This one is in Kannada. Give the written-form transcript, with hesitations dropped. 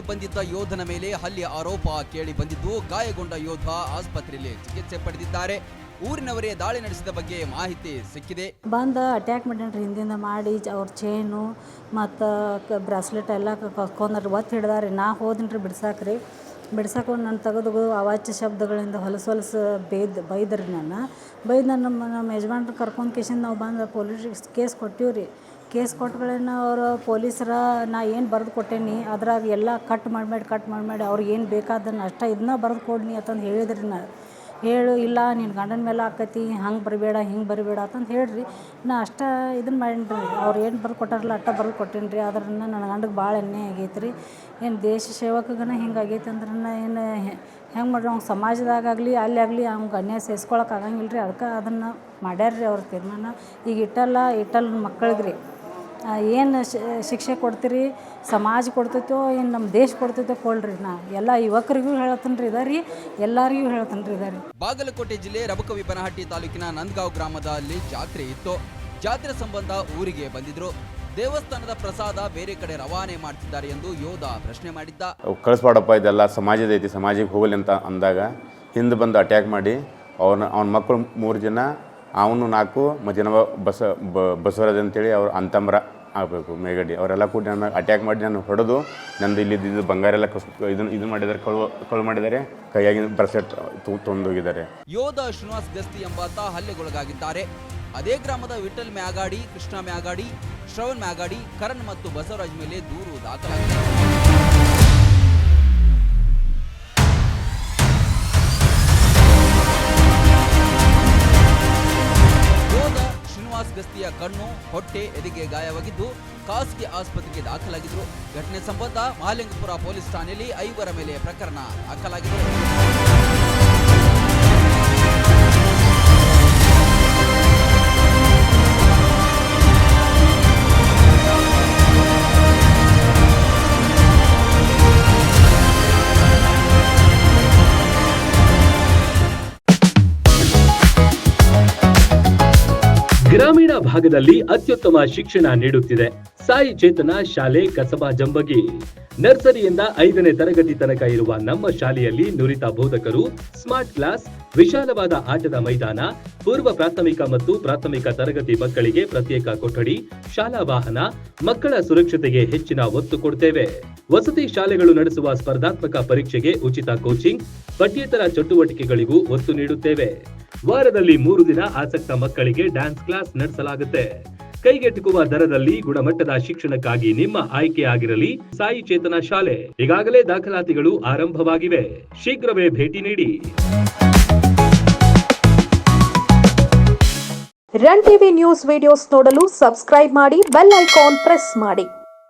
ಬಂದಿದ್ದ ಯೋಧನ ಮೇಲೆ ಹಲ್ಲೆ ಆರೋಪ ಕೇಳಿ ಬಂದಿದ್ದು, ಗಾಯಗೊಂಡ ಯೋಧ ಆಸ್ಪತ್ರೆಯಲ್ಲಿ ಚಿಕಿತ್ಸೆ ಪಡೆದಿದ್ದಾರೆ. ಊರಿನವರೇ ದಾಳಿ ನಡೆಸಿದ ಬಗ್ಗೆ ಮಾಹಿತಿ ಸಿಕ್ಕಿದೆ. ಬಂದು ಅಟ್ಯಾಕ್ ಮಾಡ್ಯಾನ್ರಿ, ಹಿಂದಿಂದ ಮಾಡಿ ಅವ್ರ ಚೈನು ಮತ್ತು ಬ್ರಾಸ್ಲೆಟ್ ಎಲ್ಲ ಕಸ್ಕೊಂಡ್ರಿ, ಒತ್ತು ಹಿಡ್ದಾರಿ. ನಾ ಹೋದಿನ್ರಿ ಬಿಡ್ಸಾಕ ನಾನು ತೆಗೆದು ಅವಾಚ್ಯ ಶಬ್ದಗಳಿಂದ ಹೊಲಸು ಬೈದ್ರಿ. ಬೈದು ನಮ್ಮ ಯಜಮಾನ್ರು ಕರ್ಕೊಂಡು ಕೇಸಿಂದ ನಾವು ಬಂದು ಪೊಲೀಸ್ ಕೇಸ್ ಕೊಟ್ಟಿವ್ರಿ. ಕೇಸ್ ಕೊಟ್ಟಗಳನ್ನ ಅವರು ಪೊಲೀಸರ ನಾ ಏನು ಬರೆದು ಕೊಟ್ಟೇನಿ ಅದ್ರಾಗ ಎಲ್ಲ ಕಟ್ ಮಾಡಬೇಡಿ ಅವ್ರಿಗೆ ಏನು ಬೇಕಾದನ್ನು ಅಷ್ಟೇ ಇದನ್ನ ಬರೆದು ಕೊಡ್ನಿ ಅಂತಂದು ಹೇಳಿದ್ರಿ. ಹೇಳು, ಇಲ್ಲ ನಿನ್ನ ಗಂಡನ ಮೇಲೆ ಆಕತಿ, ಹಂಗೆ ಬರಬೇಡ ಹಿಂಗೆ ಬರಬೇಡ ಅಂತಂದು ಹೇಳ್ರಿ. ನಾ ಅಷ್ಟ ಇದನ್ನು ಮಾಡೀನಿ. ಅವ್ರು ಏನು ಬರೆದು ಕೊಟ್ಟಾರಲ್ಲ ಅಷ್ಟ ಬರೆದು ಕೊಟ್ಟೇನಿ ರೀ. ಅದ್ರನ್ನ ನನ್ನ ಗಂಡಗೆ ಭಾಳ ಅನ್ಯಾಯ ಆಗೈತೆ ರೀ. ಏನು ದೇಶ ಸೇವಕಗನ ಹಿಂಗೆ ಆಗೈತೆ ಅಂದ್ರೆ ಏನು ಹೆಂಗೆ ಮಾಡ್ರಿ, ಅವ್ನು ಸಮಾಜದಾಗಲಿ ಅಲ್ಲಿ ಆಗಲಿ ಅವ್ಗೆ ಅನ್ಯಾಯ ಸಹಿಸ್ಕೊಳಕ್ಕೆ ಆಗಂಗಿಲ್ಲ ರೀ. ಅದಕ್ಕೆ ಅದನ್ನು ಮಾಡ್ಯಾರ್ರಿ ಅವ್ರ ತೀರ್ಮಾನ. ಈಗ ಇಟ್ಟಲ್ ಮಕ್ಕಳಿಗೆ ರೀ ಏನು ಶಿಕ್ಷೆ ಕೊಡ್ತೀರಿ, ಸಮಾಜ ಕೊಡ್ತೈತೋ ಏನು ನಮ್ಮ ದೇಶ ಕೊಡ್ತೈತೋ ಕೊಡ್ರಿ. ನಾ ಎಲ್ಲ ಯುವಕರಿಗೂ ಹೇಳ್ತೀನಿ ರೀ ಇದಾರಿ, ಎಲ್ಲರಿಗೂ ಹೇಳ್ತೀನಿ ರೀ ಇದಾರಿ. ಬಾಗಲಕೋಟೆ ಜಿಲ್ಲೆ ರಬಕವಿಬನಹಟ್ಟಿ ತಾಲೂಕಿನ ನಂದಗಾಂವ್ ಗ್ರಾಮದಲ್ಲಿ ಜಾತ್ರೆ ಇತ್ತು. ಜಾತ್ರೆ ಸಂಬಂಧ ಊರಿಗೆ ಬಂದಿದ್ರು. ದೇವಸ್ಥಾನದ ಪ್ರಸಾದ ಬೇರೆ ಕಡೆ ರವಾನೆ ಮಾಡ್ತಿದ್ದಾರೆ ಎಂದು ಯೋಧ ಪ್ರಶ್ನೆ ಮಾಡಿದ್ದ. ಕಳಿಸ್ಬಾಡಪ್ಪ, ಇದೆಲ್ಲ ಸಮಾಜದ ಐತಿ, ಸಮಾಜಕ್ಕೆ ಹೋಗಲಿ ಅಂತ ಅಂದಾಗ ಹಿಂದೆ ಬಂದು ಅಟ್ಯಾಕ್ ಮಾಡಿ ಅವನ ಮಕ್ಕಳು 3 ಜನ, ಅವನು 4 ಮತ್ತು ಏನೋ ಬಸವರಾಜ್ ಅಂತೇಳಿ ಅವ್ರು ಅಂತಂಬ್ರ ಆಗಬೇಕು ಮೇಗಡಿ, ಅವರೆಲ್ಲ ಕೂಡ ನನ್ನ ಅಟ್ಯಾಕ್ ಮಾಡಿ ನಾನು ಹೊಡೆದು ನಂದು ಇಲ್ಲಿದ್ದು ಬಂಗಾರ ಎಲ್ಲ ಇದು ಮಾಡಿದ್ದಾರೆ, ಕಳು ಮಾಡಿದ್ದಾರೆ. ಕೈಯಾಗಿನ ಬ್ರೆಸ್ಲೆಟ್ ತೊಂದೋಗಿದ್ದಾರೆ. ಯೋಧ ಶ್ರೀನಿವಾಸ್ ಗಸ್ತಿ ಎಂಬಾತ ಹಲ್ಲೆಗೊಳಗಾಗಿದ್ದಾರೆ. ಅದೇ ಗ್ರಾಮದ ವಿಠಲ್ ಮ್ಯಾಗಾಡಿ, ಕೃಷ್ಣ ಮ್ಯಾಗಾಡಿ, ಶ್ರವಣ್ ಮ್ಯಾಗಾಡಿ, ಕರಣ್ ಮತ್ತು ಬಸವರಾಜ್ ಮೇಲೆ ದೂರು ದಾಖಲಾಗಿದೆ. ಗಸ್ತಿಯ ಕಣ್ಣು, ಹೊಟ್ಟೆ, ಎದೆಗೆ ಗಾಯವಾಗಿದ್ದು ಖಾಸಗಿ ಆಸ್ಪತ್ರೆಗೆ ದಾಖಲಾಗಿದ್ರು. ಘಟನೆ ಸಂಬಂಧ ಮಹಾಲಿಂಗಪುರ ಪೊಲೀಸ್ ಠಾಣೆಯಲ್ಲಿ 5 ಮೇಲೆ ಪ್ರಕರಣ ದಾಖಲಾಗಿದೆ. ಗ್ರಾಮೀಣ ಭಾಗದಲ್ಲಿ ಅತ್ಯುತ್ತಮ ಶಿಕ್ಷಣ ನೀಡುತ್ತಿದೆ ಸಾಯಿ ಚೇತನ ಶಾಲೆ ಕಸಬಾ ಜಂಬಗಿ. ನರ್ಸರಿಯಿಂದ 5ನೇ ತರಗತಿ ತನಕ ಇರುವ ನಮ್ಮ ಶಾಲೆಯಲ್ಲಿ ನುರಿತ ಬೋಧಕರು, ಸ್ಮಾರ್ಟ್ ಕ್ಲಾಸ್, ವಿಶಾಲವಾದ ಆಟದ ಮೈದಾನ, ಪೂರ್ವ ಪ್ರಾಥಮಿಕ ಮತ್ತು ಪ್ರಾಥಮಿಕ ತರಗತಿ ಮಕ್ಕಳಿಗೆ ಪ್ರತ್ಯೇಕ ಕೊಠಡಿ, ಶಾಲಾ ವಾಹನ, ಮಕ್ಕಳ ಸುರಕ್ಷತೆಗೆ ಹೆಚ್ಚಿನ ಒತ್ತು ಕೊಡ್ತೇವೆ. ವಸತಿ ಶಾಲೆಗಳು ನಡೆಸುವ ಸ್ಪರ್ಧಾತ್ಮಕ ಪರೀಕ್ಷೆಗೆ ಉಚಿತ ಕೋಚಿಂಗ್, ಪಠ್ಯೇತರ ಚಟುವಟಿಕೆಗಳಿಗೂ ಒತ್ತು ನೀಡುತ್ತೇವೆ. ವಾರದಲ್ಲಿ 3 ದಿನ ಆಸಕ್ತ ಮಕ್ಕಳಿಗೆ ಡ್ಯಾನ್ಸ್ ಕ್ಲಾಸ್ ನಡೆಸಲಾಗುತ್ತೆ. ಕೈಗೆಟುಕುವ ದರದಲ್ಲಿ ಗುಣಮಟ್ಟದ ಶಿಕ್ಷಣಕ್ಕಾಗಿ ನಿಮ್ಮ ಆಯ್ಕೆ ಆಗಿರಲಿ ಸಾಯಿ ಚೇತನ ಶಾಲೆ. ಈಗಾಗಲೇ ದಾಖಲಾತಿಗಳು ಆರಂಭವಾಗಿವೆ. ಶೀಘ್ರವೇ ಭೇಟಿ ನೀಡಿ. ರನ್ ಟಿವಿ ನ್ಯೂಸ್ ವಿಡಿಯೋಸ್ ನೋಡಲು ಸಬ್ಸ್ಕ್ರೈಬ್ ಮಾಡಿ, ಬೆಲ್ ಐಕಾನ್ ಪ್ರೆಸ್ ಮಾಡಿ.